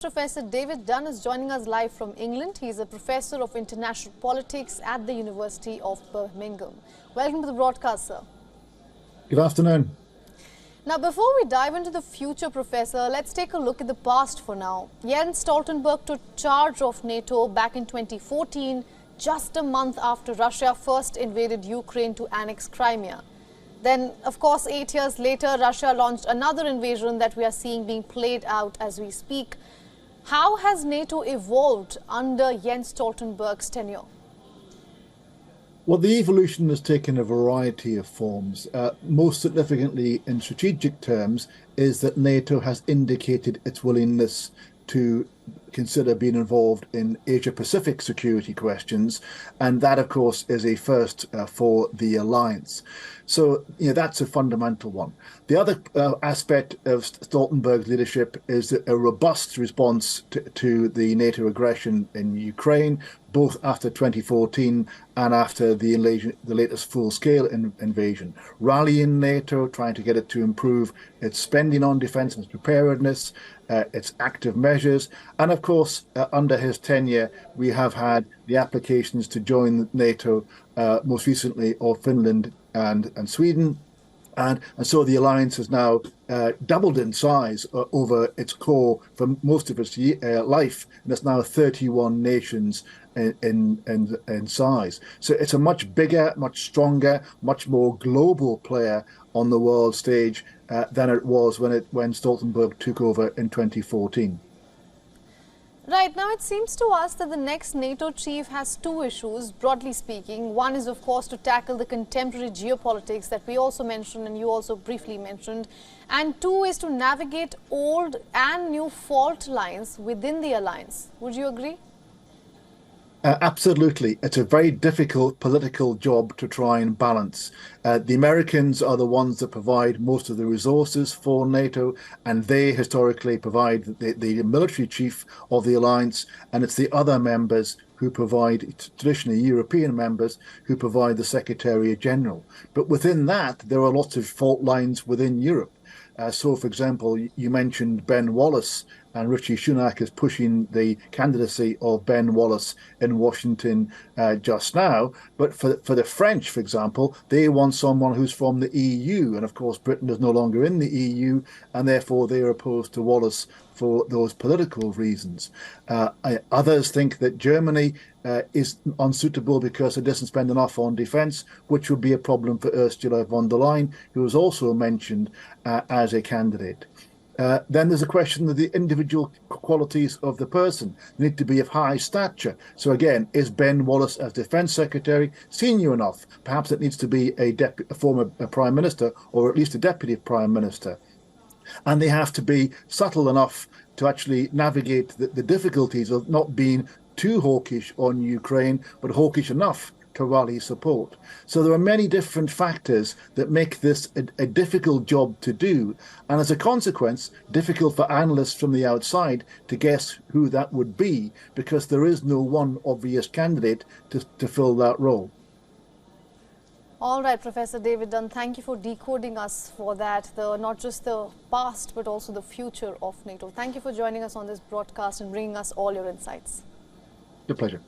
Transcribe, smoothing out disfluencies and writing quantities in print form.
Professor David Dunn is joining us live from England. He is a professor of international politics at the University of Birmingham. Welcome to the broadcast, sir. Good afternoon. Now, before we dive into the future, Professor, let's take a look at the past for now. Jens Stoltenberg took charge of NATO back in 2014, just a month after Russia first invaded Ukraine to annex Crimea. Then, of course, 8 years later, Russia launched another invasion that we are seeing being played out as we speak. How has NATO evolved under Jens Stoltenberg's tenure? Well, the evolution has taken a variety of forms. Most significantly in strategic terms is that NATO has indicated its willingness to consider being involved in Asia-Pacific security questions, and that, of course, is a first for the alliance. So, that's a fundamental one. The other aspect of Stoltenberg's leadership is a robust response to the NATO aggression in Ukraine, both after 2014 and after the latest full-scale invasion. Rallying NATO, trying to get it to improve its spending on defence and preparedness, its active measures, and of course, under his tenure, we have had the applications to join NATO, most recently of Finland and Sweden. And so the alliance has now doubled in size over its core for most of its life, and it's now 31 nations in size. So it's a much bigger, much stronger, much more global player on the world stage than it was when Stoltenberg took over in 2014. Right, now it seems to us that the next NATO chief has two issues, broadly speaking. One is, of course, to tackle the contemporary geopolitics that we also mentioned and you also briefly mentioned. And two is to navigate old and new fault lines within the alliance. Would you agree? Absolutely. It's a very difficult political job to try and balance. The Americans are the ones that provide most of the resources for NATO, and they historically provide the military chief of the alliance, and it's the other members who provide, traditionally European members, who provide the Secretary General. But within that, there are lots of fault lines within Europe. So, for example, you mentioned Ben Wallace, and Rishi Sunak is pushing the candidacy of Ben Wallace in Washington just now. But for the French, for example, they want someone who's from the EU. And of course, Britain is no longer in the EU, and therefore they are opposed to Wallace for those political reasons. Others think that Germany is unsuitable because it doesn't spend enough on defence, which would be a problem for Ursula von der Leyen, who was also mentioned as a candidate. Then there's a question of the individual qualities of the person. They need to be of high stature. So again, is Ben Wallace as Defence Secretary senior enough? Perhaps it needs to be a former Prime Minister, or at least a Deputy Prime Minister. And they have to be subtle enough to actually navigate the difficulties of not being too hawkish on Ukraine, but hawkish enough to rally support. So there are many different factors that make this a difficult job to do, and as a consequence, difficult for analysts from the outside to guess who that would be, because there is no one obvious candidate to fill that role. All right, Professor David Dunn, thank you for decoding us for that, not just the past, but also the future of NATO. Thank you for joining us on this broadcast and bringing us all your insights. A pleasure.